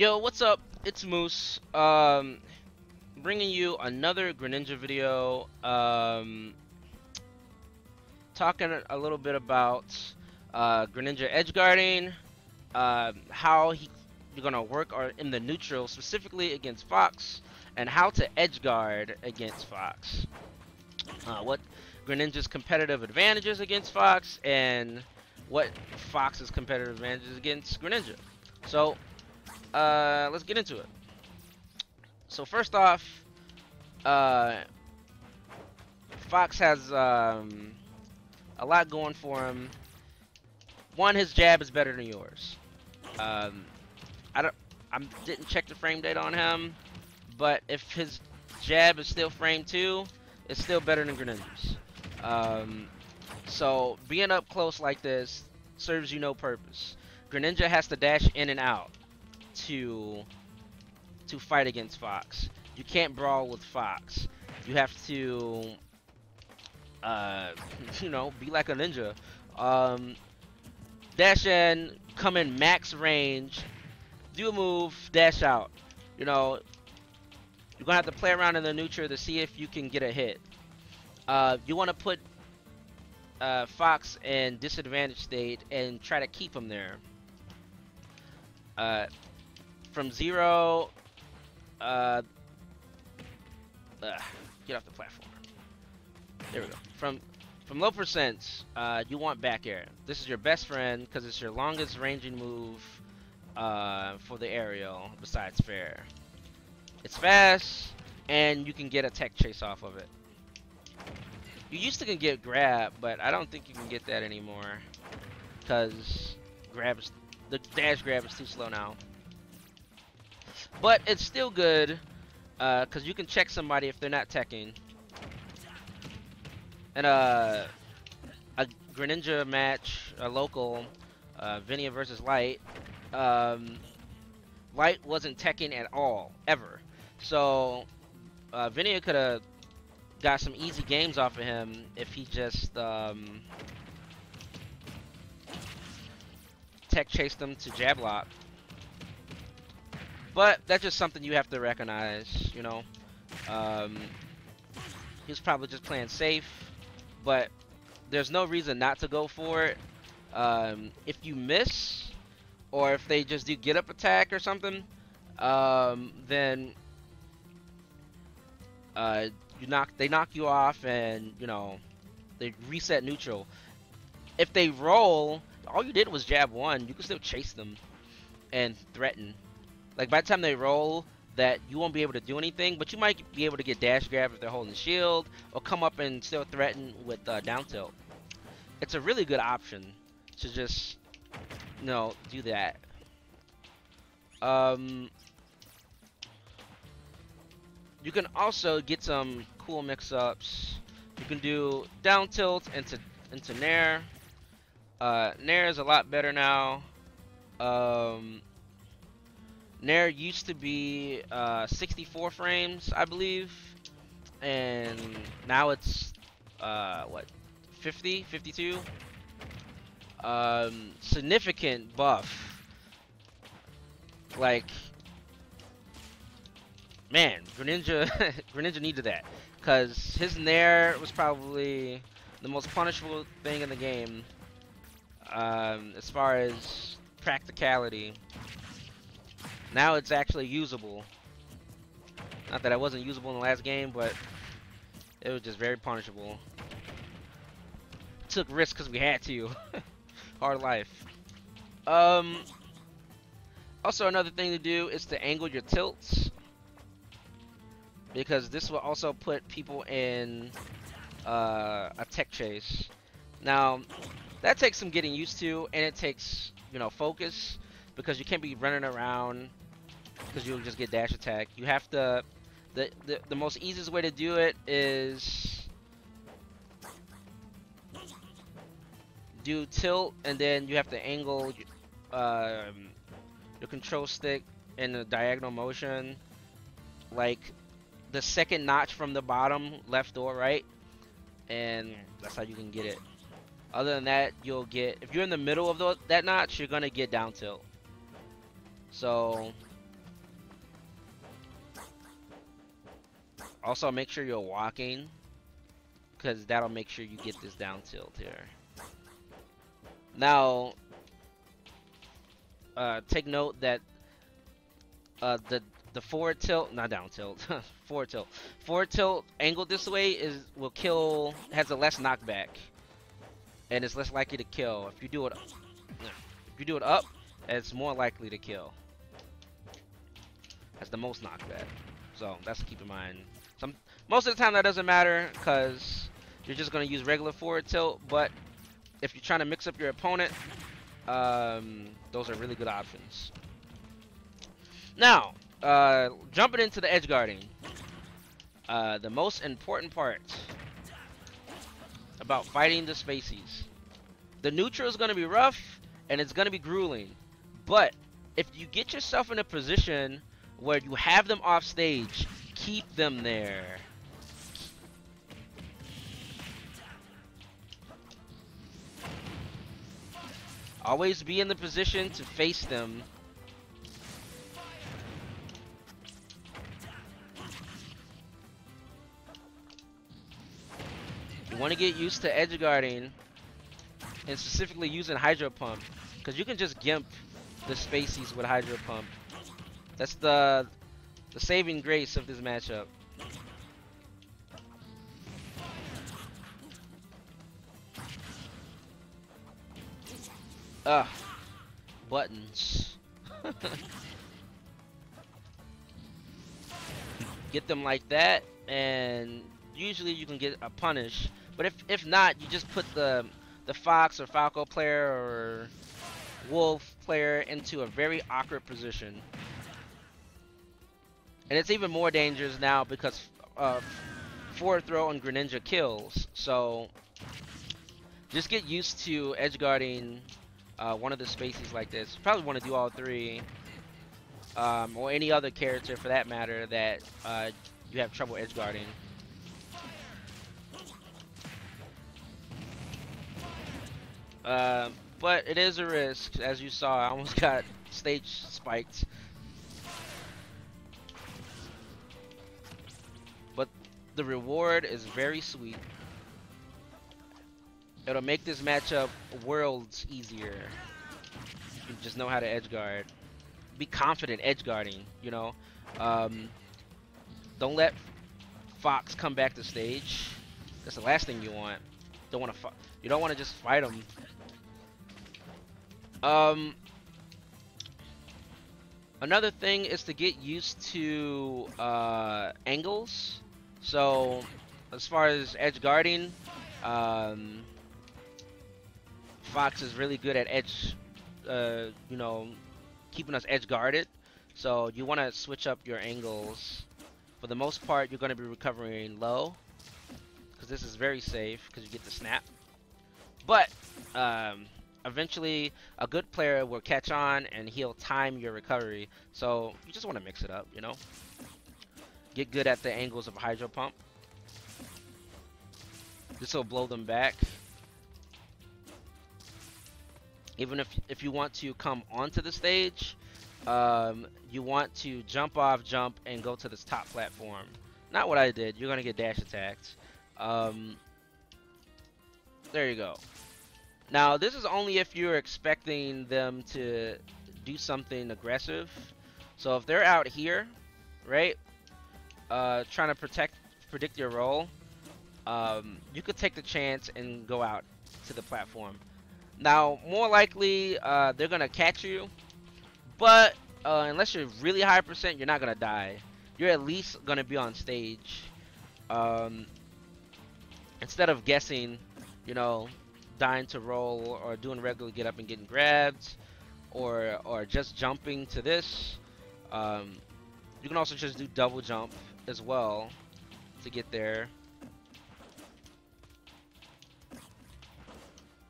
Yo, what's up? It's Moose. Bringing you another greninja video. Talking a little bit about greninja edge guarding, how you're gonna work in the neutral, specifically against Fox, and how to edge guard against Fox. What greninja's competitive advantages against Fox, and what Fox's competitive advantages against greninja. So, let's get into it. So first off, Fox has a lot going for him. One, his jab is better than yours. I didn't check the frame data on him, but if his jab is still frame 2, it's still better than Greninja's. So being up close like this serves you no purpose. Greninja has to dash in and out to fight against Fox. You can't brawl with Fox. You have to be like a ninja. Dash in, come in max range, do a move, dash out. You're gonna have to play around in the neutral to see if you can get a hit. You want to put Fox in disadvantage state and try to keep him there. From 0, get off the platform. There we go. From low percents, you want back air. This is your best friend because it's your longest ranging move for the aerial besides fair. It's fast, and you can get a tech chase off of it. You used to can get grab, but I don't think you can get that anymore because the dash grab is too slow now. But it's still good because you can check somebody if they're not teching. And a Greninja match, a local, Vinia versus Light. Light wasn't teching at all, ever. So Vinia could have got some easy games off of him if he just tech chased him to jab lock. But that's just something you have to recognize, He was probably just playing safe, but there's no reason not to go for it. If you miss, or if they just do get up attack or something, then they knock you off, and they reset neutral. If they roll, all you did was jab 1. You can still chase them and threaten. Like by the time they roll, that you won't be able to do anything, but you might be able to get dash grab if they're holding shield, or come up and still threaten with down tilt. It's a really good option to just do that. You can also get some cool mix-ups. You can do down tilt into Nair. Nair is a lot better now. Nair used to be 64 frames, I believe, and now it's what, 50, 52. Significant buff. Like, man, Greninja needed that, because his Nair was probably the most punishable thing in the game, as far as practicality. Now it's actually usable. Not that it wasn't usable in the last game, but it was just very punishable. Took risks because we had to. Hard life. Also, another thing to do is to angle your tilts, because this will also put people in a tech chase. Now, that takes some getting used to, and it takes focus, because you can't be running around because you'll just get dash attack. You have to. The most easiest way to do it is do tilt, and then you have to angle your control stick in a diagonal motion, like the second notch from the bottom, left or right, and that's how you can get it. Other than that, you'll get, if you're in the middle of that notch, you're gonna get down tilt. So Also, make sure you're walking, because that'll make sure you get this down tilt here. Now, take note that the forward tilt, not down tilt, forward tilt angled this way has a less knockback, and it's less likely to kill. If you do it up, it's more likely to kill. That's the most knockback, so that's to keep in mind. Most of the time that doesn't matter, because you're just gonna use regular forward tilt. But if you're trying to mix up your opponent, those are really good options. Now, jumping into the edge guarding, the most important part about fighting the spacies. The neutral is going to be rough, and it's going to be grueling. But if you get yourself in a position where you have them off stage, keep them there. Always be in the position to face them. You want to get used to edge guarding, and specifically using Hydro Pump, because you can just gimp the spacies with Hydro Pump. That's the saving grace of this matchup. Ugh, buttons. Get them like that, and usually you can get a punish. But if not, you just put the Fox or Falco player or Wolf player into a very awkward position. And it's even more dangerous now because forward throw and greninja kills. So just get used to edge guarding one of the spacies like this. You probably want to do all three, or any other character for that matter that you have trouble edge guarding. But it is a risk, as you saw. I almost got stage spiked. But the reward is very sweet. It'll make this matchup worlds easier. You just know how to edge guard. Be confident edge guarding, you know. Don't let Fox come back to stage. That's the last thing you want. You don't want to just fight him. Another thing is to get used to angles. So as far as edge guarding, Fox is really good at edge, you know, keeping us edge guarded. So you want to switch up your angles. For the most part, you're going to be recovering low, because this is very safe because you get the snap. But eventually a good player will catch on and he'll time your recovery. So you just want to mix it up, you know. Get good at the angles of Hydro Pump. This will blow them back. Even if you want to come onto the stage, you want to jump off, jump, and go to this top platform. Not what I did. You're gonna get dash attacked. There you go. Now this is only if you're expecting them to do something aggressive. So if they're out here, right, trying to predict your role, you could take the chance and go out to the platform. Now more likely they're gonna catch you, but unless you're really high percent, you're not gonna die. You're at least gonna be on stage. Instead of guessing, you know, dying to roll or doing regular get up and getting grabbed, or just jumping to this. You can also just do double jump as well to get there.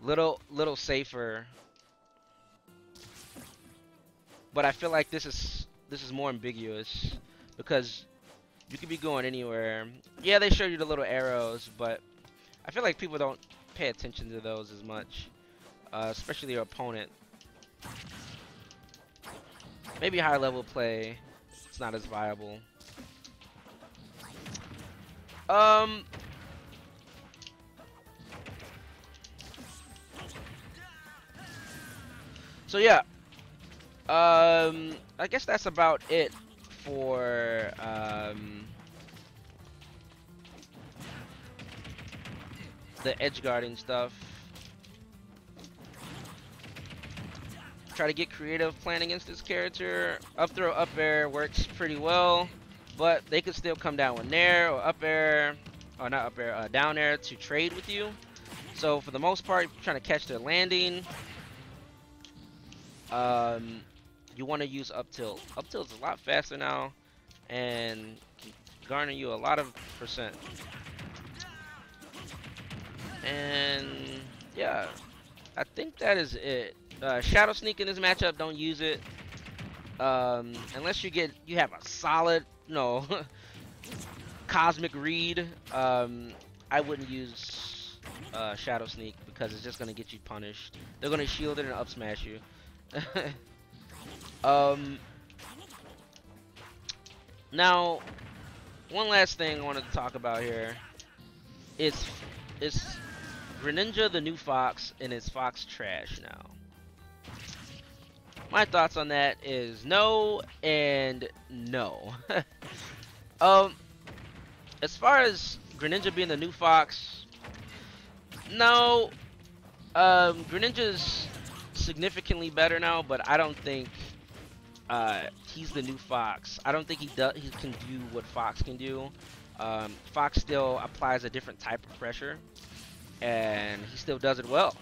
Little safer, but I feel like this is more ambiguous because you could be going anywhere. Yeah, they show you the little arrows, but I feel like people don't pay attention to those as much, especially your opponent. Maybe higher level play, it's not as viable. Um. So yeah. I guess that's about it for the edge guarding stuff. Try to get creative playing against this character. Up throw, up air works pretty well, but they could still come down with nair or up air, or not up air, down air to trade with you. So for the most part, you're trying to catch their landing. You want to use up tilt. Up tilt is a lot faster now, and can garner you a lot of percent. And yeah, I think that is it. Shadow Sneak in this matchup, don't use it. Unless you have a solid, Cosmic Read. I wouldn't use Shadow Sneak because it's just gonna get you punished. They're gonna shield it and up smash you. Now, one last thing I wanted to talk about here is Greninja the new Fox, and is Fox trash now? My thoughts on that is no and no. As far as Greninja being the new Fox, no. Greninja's significantly better now, but I don't think he's the new Fox. I don't think he can do what Fox can do. Fox still applies a different type of pressure, and he still does it well.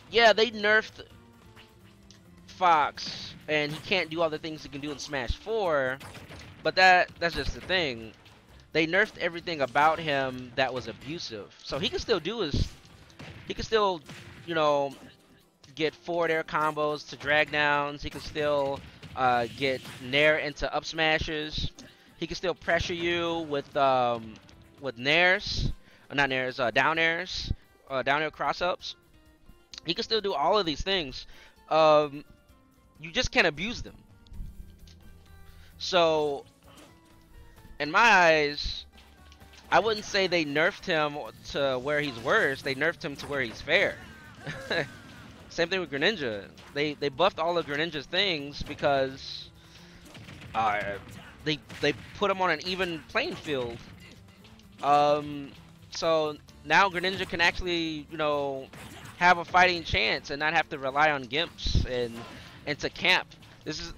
Yeah, they nerfed Fox, and he can't do all the things he can do in Smash 4, but that's just the thing. They nerfed everything about him that was abusive. So he can still get forward air combos to drag downs. He can still get nair into up smashes. He can still pressure you with nairs, not nairs, down airs, down air cross ups. He can still do all of these things. You just can't abuse them. So, in my eyes, I wouldn't say they nerfed him to where he's worse. They nerfed him to where he's fair. Same thing with Greninja. They buffed all of Greninja's things because they put him on an even playing field. So now Greninja can actually, have a fighting chance and not have to rely on gimps and to camp. This is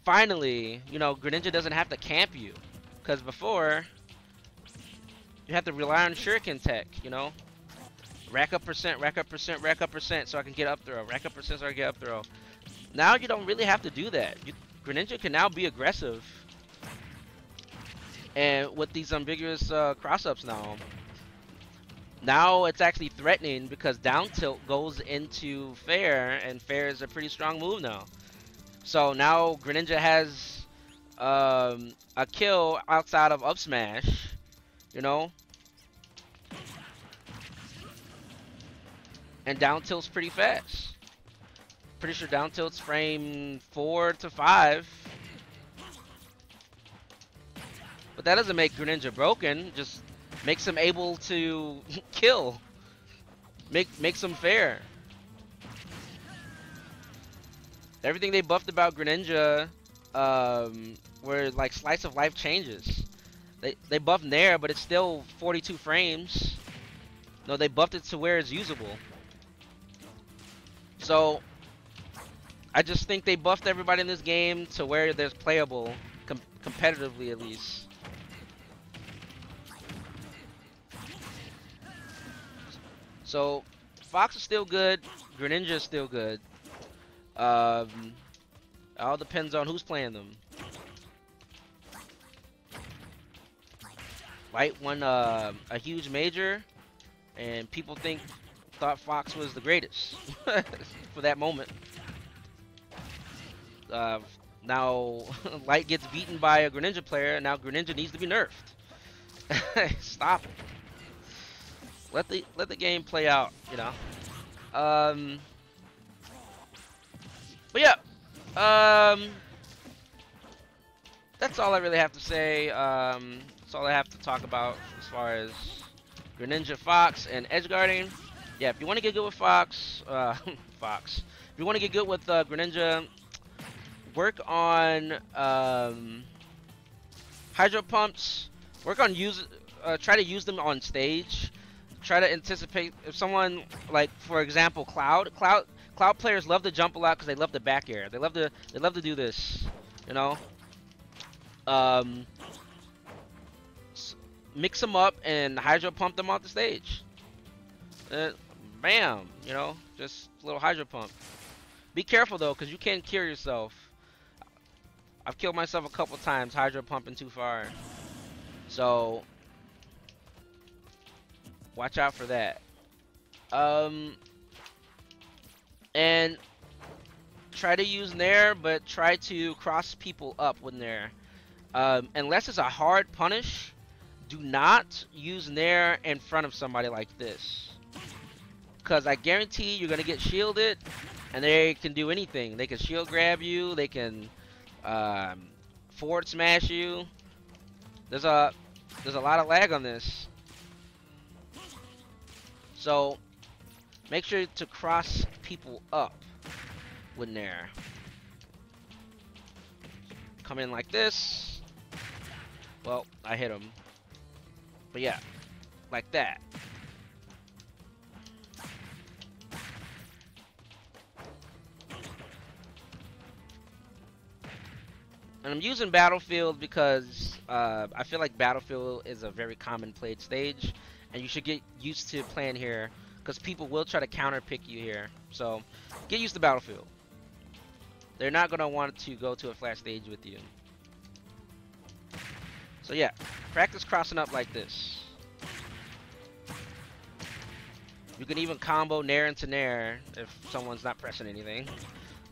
finally, Greninja doesn't have to camp you, because before you have to rely on shuriken tech, rack up percent, rack up percent, rack up percent so I can get up throw, rack up percent so I can get up throw. Now you don't really have to do that. Greninja can now be aggressive, and with these ambiguous cross ups now it's actually threatening because down tilt goes into fair, and fair is a pretty strong move now. So now Greninja has a kill outside of up smash, and down tilt's pretty fast. Pretty sure down tilt's frame 4 to 5. But that doesn't make Greninja broken, just makes him able to kill. Makes him fair. Everything they buffed about Greninja were like slice of life changes. They buffed Nair, but it's still 42 frames. No, they buffed it to where it's usable. So I just think they buffed everybody in this game to where there's playable, competitively at least. So Fox is still good, Greninja is still good. All depends on who's playing them. White won a huge major, and people thought Fox was the greatest for that moment. Now Light gets beaten by a Greninja player, and now Greninja needs to be nerfed. Stop it. Let the game play out, But yeah, that's all I really have to say. That's all I have to talk about as far as Greninja, Fox, and edgeguarding. Yeah, if you want to get good with Fox, Fox. If you want to get good with Greninja, work on hydro pumps. Work on try to use them on stage. Try to anticipate if someone, like for example, Cloud players love to jump a lot because they love the back air. They love to do this, you know. Um, Mix them up and hydro pump them off the stage. Bam, you know, just a little hydro pump. Be careful though, because you can kill yourself. I've killed myself a couple times hydro pumping too far. So watch out for that. And try to use Nair, but try to cross people up with Nair. Unless it's a hard punish, do not use Nair in front of somebody like this. Because I guarantee you're going to get shielded, and they can do anything. They can shield grab you, they can forward smash you. There's a lot of lag on this. So make sure to cross people up with Nair. Come in like this. Well, I hit him. But yeah, like that. And I'm using Battlefield because I feel like Battlefield is a very common played stage, and you should get used to playing here because people will try to counter pick you here. So get used to Battlefield. They're not gonna want to go to a flat stage with you. So yeah, practice crossing up like this. You can even combo Nair into Nair if someone's not pressing anything.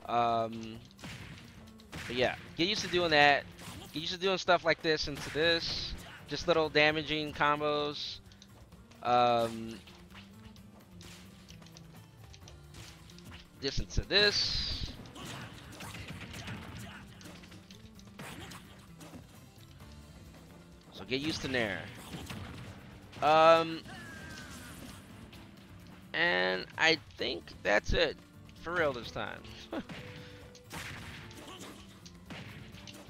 But yeah, get used to doing that. Get used to doing stuff like this into this. Just little damaging combos. This into this. So get used to Nair. And I think that's it for real this time.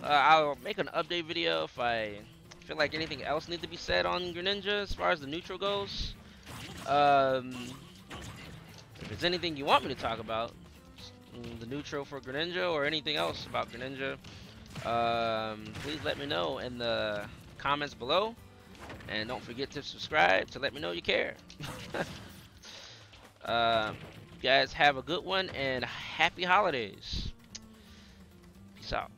I'll make an update video if I feel like anything else needs to be said on Greninja as far as the neutral goes. If there's anything you want me to talk about, the neutral for Greninja or anything else about Greninja, please let me know in the comments below. And don't forget to subscribe to let me know you care. You guys have a good one and happy holidays. Peace out.